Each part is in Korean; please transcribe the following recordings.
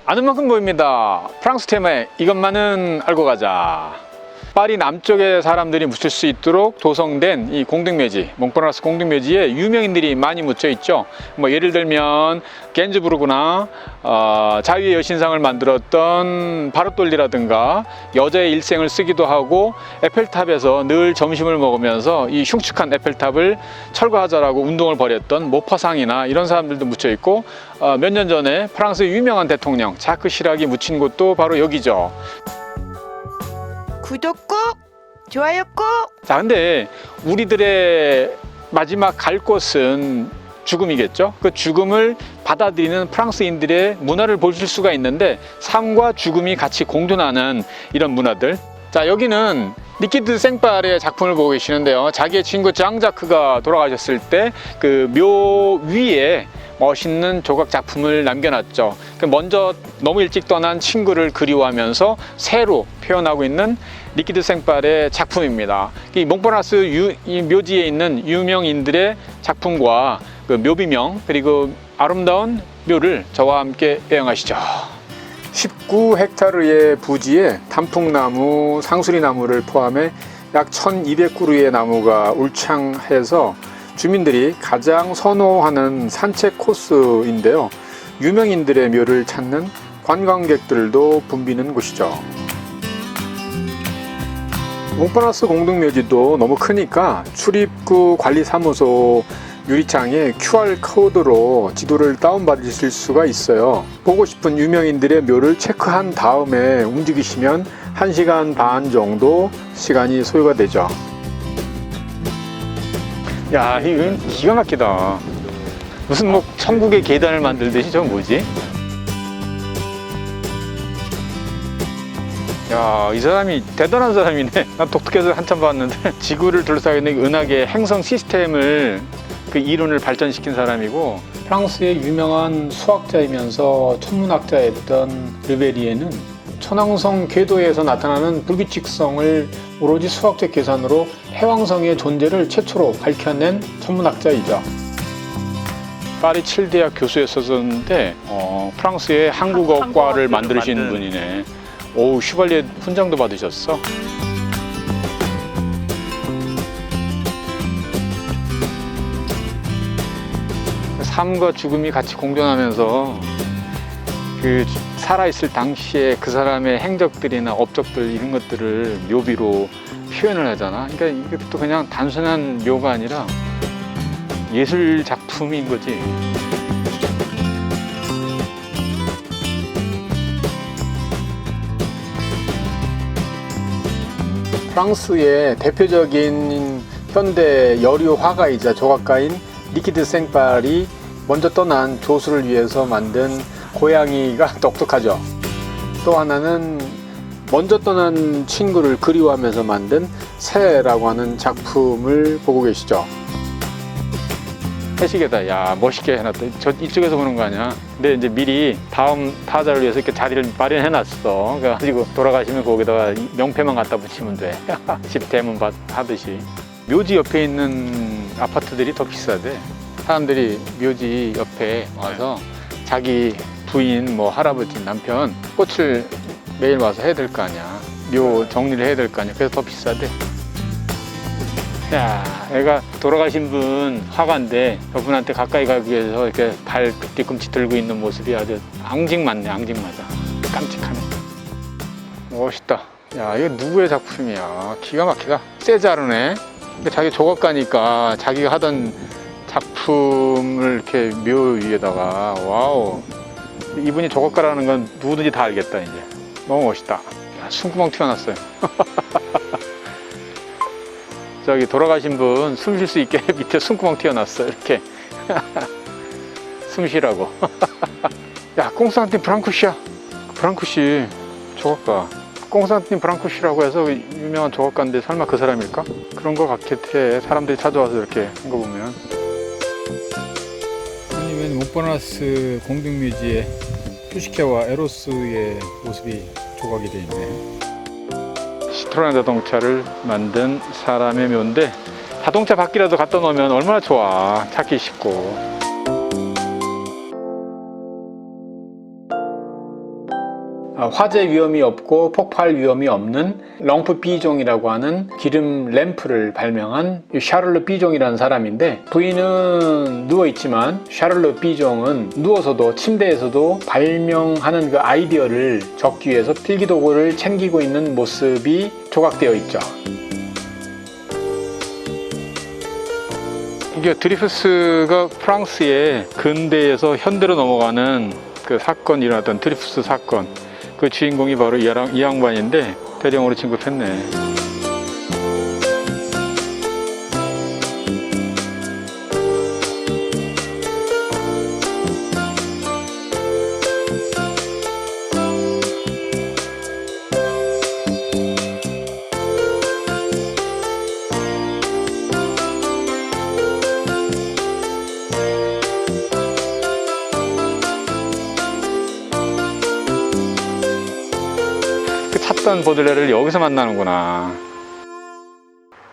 아는 만큼 보입니다. 프랑스 테마에 이것만은 알고 가자. 파리 남쪽의 사람들이 묻힐 수 있도록 도성된 이 공동묘지, 몽파르나스 공동묘지에 유명인들이 많이 묻혀 있죠. 뭐 예를 들면 겐즈부르크나 자유의 여신상을 만들었던 바르톨리라든가 여자의 일생을 쓰기도 하고, 에펠탑에서 늘 점심을 먹으면서 이 흉측한 에펠탑을 철거하자라고 운동을 벌였던 모파상이나 이런 사람들도 묻혀 있고, 몇 년 전에 프랑스의 유명한 대통령 자크 시락이 묻힌 곳도 바로 여기죠. 구독 꼭! 좋아요 꼭! 자, 근데 우리들의 마지막 갈 곳은 죽음이겠죠. 그 죽음을 받아들이는 프랑스인들의 문화를 보실 수가 있는데, 삶과 죽음이 같이 공존하는 이런 문화들. 자, 여기는 니키드 생팔의 작품을 보고 계시는데요. 자기의 친구 장 자크가 돌아가셨을 때 그 묘 위에 멋있는 조각 작품을 남겨놨죠. 먼저 너무 일찍 떠난 친구를 그리워하면서 새로 표현하고 있는 니키드 생팔의 작품입니다. 이 몽파르나스 이 묘지에 있는 유명인들의 작품과 그 묘비명, 그리고 아름다운 묘를 저와 함께 여행하시죠. 19헥타르의 부지에 단풍나무, 상수리나무를 포함해 약 1200그루의 나무가 울창해서 주민들이 가장 선호하는 산책 코스인데요. 유명인들의 묘를 찾는 관광객들도 붐비는 곳이죠. 몽파르나스 공동묘지도 너무 크니까 출입구 관리사무소 유리창에 QR코드로 지도를 다운받으실 수가 있어요. 보고 싶은 유명인들의 묘를 체크한 다음에 움직이시면 1시간 반 정도 시간이 소요가 되죠. 야, 이건 기가 막히다. 무슨 뭐 천국의 계단을 만들듯이 저건 뭐지? 야, 이 사람이 대단한 사람이네. 난 독특해서 한참 봤는데 지구를 둘러싸고 있는 은하계 행성 시스템을 그 이론을 발전시킨 사람이고, 프랑스의 유명한 수학자이면서 천문학자였던 르베리에는 천왕성 궤도에서 나타나는 불규칙성을 오로지 수학적 계산으로 해왕성의 존재를 최초로 밝혀낸 천문학자이죠. 파리 7대학 교수였었는데 프랑스의 한국어과를 만드신 분이네. 오, 슈발리에 훈장도 받으셨어. 삶과 죽음이 같이 공존하면서 그 살아있을 당시에 그 사람의 행적들이나 업적들 이런 것들을 묘비로 표현을 하잖아. 그러니까 이것도 그냥 단순한 묘가 아니라 예술 작품인 거지. 프랑스의 대표적인 현대 여류 화가이자 조각가인 니키드 생팔이 먼저 떠난 조수를 위해서 만든 고양이가 똑똑하죠. 또 하나는 먼저 떠난 친구를 그리워하면서 만든 새라고 하는 작품을 보고 계시죠. 해시계다. 야, 멋있게 해놨다. 저 이쪽에서 보는 거 아니야? 근데 이제 미리 다음 타자를 위해서 이렇게 자리를 마련해놨어. 그래가지고 돌아가시면 거기다가 명패만 갖다 붙이면 돼. 집 대문 하듯이. 묘지 옆에 있는 아파트들이 더 비싸대. 사람들이 묘지 옆에 와서 자기 부인, 뭐 할아버지, 남편 꽃을 매일 와서 해야 될 거 아니야. 묘 정리를 해야 될 거 아니야. 그래서 더 비싸대. 야, 애가 돌아가신 분 화가인데 저분한테 가까이 가기 위해서 이렇게 발 뒤꿈치 들고 있는 모습이 아주 앙증맞네. 앙증맞아. 깜찍하네. 멋있다. 야, 이거 누구의 작품이야. 기가 막히다. 세자르네. 자기 조각가니까 자기가 하던 작품을 이렇게 묘 위에다가, 와우. 이분이 조각가라는 건 누구든지 다 알겠다. 이제 너무 멋있다. 야, 숨구멍 튀어났어요. 저기 돌아가신 분 숨 쉴 수 있게 밑에 숨구멍 튀어났어. 이렇게 숨 쉬라고. 야, 꽁스탄틴 브랑쿠시야. 브랑쿠시 조각가. 꽁스탄틴 브랑쿠시라고 해서 유명한 조각가인데 설마 그 사람일까? 그런 거 같긴 해. 사람들이 찾아와서 이렇게 한 거 보면. 아니, 웬 몽파르나스 공동묘지에 푸시케와 에로스의 모습이 조각이 돼 있네. 시트로엔 자동차를 만든 사람의 묘인데, 자동차 바퀴라도 갖다 놓으면 얼마나 좋아. 찾기 쉽고. 화재 위험이 없고 폭발 위험이 없는 렁프 B종이라고 하는 기름 램프를 발명한 샤를로 B종이라는 사람인데, 부인은 누워있지만 샤를로 B종은 누워서도 침대에서도 발명하는 그 아이디어를 적기 위해서 필기도구를 챙기고 있는 모습이 조각되어 있죠. 이게 드리프스가 프랑스의 근대에서 현대로 넘어가는 그 사건이 일어났던 드리프스 사건, 그 주인공이 바로 이 양반인데 대령으로 진급했네. 찾던 보들레를 여기서 만나는구나.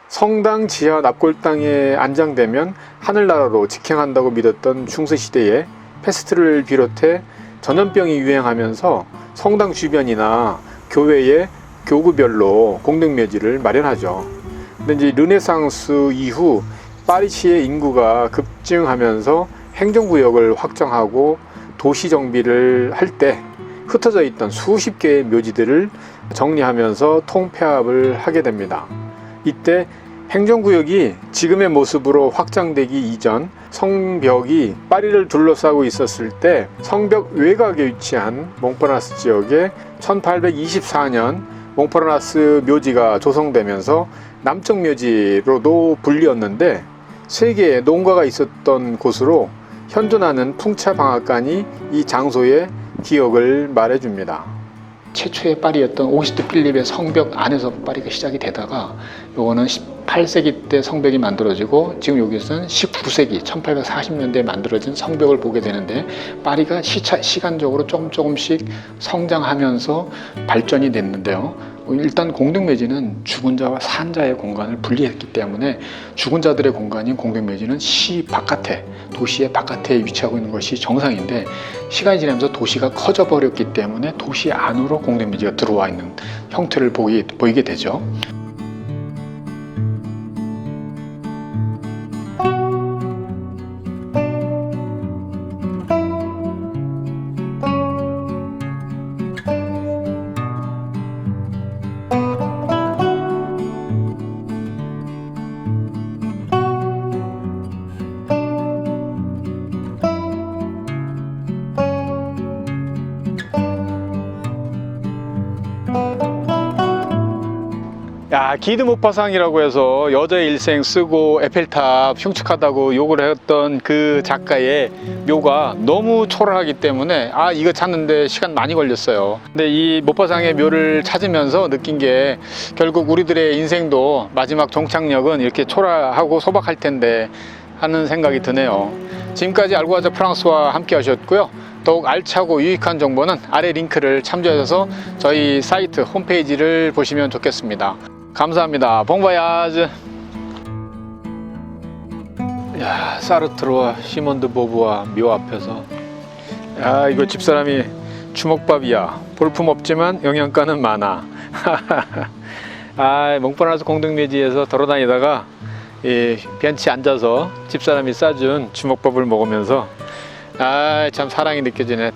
성당 지하 납골당에 안장되면 하늘나라로 직행한다고 믿었던 중세시대에 패스트를 비롯해 전염병이 유행하면서 성당 주변이나 교회의 교구별로 공동묘지를 마련하죠. 근데 이제 르네상스 이후 파리시의 인구가 급증하면서 행정구역을 확장하고 도시 정비를 할 때 흩어져 있던 수십 개의 묘지들을 정리하면서 통폐합을 하게 됩니다. 이때 행정구역이 지금의 모습으로 확장되기 이전 성벽이 파리를 둘러싸고 있었을 때 성벽 외곽에 위치한 몽파르나스 지역에 1824년 몽파르나스 묘지가 조성되면서 남쪽 묘지로도 불리었는데, 세 개의 농가가 있었던 곳으로 현존하는 풍차방앗간이 이 장소의 기억을 말해줍니다. 최초의 파리였던 오기스트 필립의 성벽 안에서 파리가 시작이 되다가, 요거는 18세기 때 성벽이 만들어지고 지금 여기서는 19세기 1840년대에 만들어진 성벽을 보게 되는데, 파리가 시간적으로 조금씩 성장하면서 발전이 됐는데요. 일단 공동묘지는 죽은 자와 산 자의 공간을 분리했기 때문에 죽은 자들의 공간인 공동묘지는 시 바깥에, 도시의 바깥에 위치하고 있는 것이 정상인데, 시간이 지나면서 도시가 커져 버렸기 때문에 도시 안으로 공동묘지가 들어와 있는 형태를 보이게 되죠. 야, 기드 모파상이라고 해서 여자의 일생 쓰고 에펠탑 흉측하다고 욕을 했던 그 작가의 묘가 너무 초라하기 때문에 이거 찾는데 시간 많이 걸렸어요. 근데 이 모파상의 묘를 찾으면서 느낀 게, 결국 우리들의 인생도 마지막 종착역은 이렇게 초라하고 소박할 텐데 하는 생각이 드네요. 지금까지 알고 가자 프랑스와 함께 하셨고요. 더욱 알차고 유익한 정보는 아래 링크를 참조하셔서 저희 사이트 홈페이지를 보시면 좋겠습니다. 감사합니다. 봉바야즈. 야, 사르트르와 시몬드 보부와 묘 앞에서, 야, 이거 집사람이 주먹밥이야. 볼품 없지만 영양가는 많아. 몽파르나스 공동묘지에서 돌아다니다가 벤치에 앉아서 집사람이 싸준 주먹밥을 먹으면서 참 사랑이 느껴지네.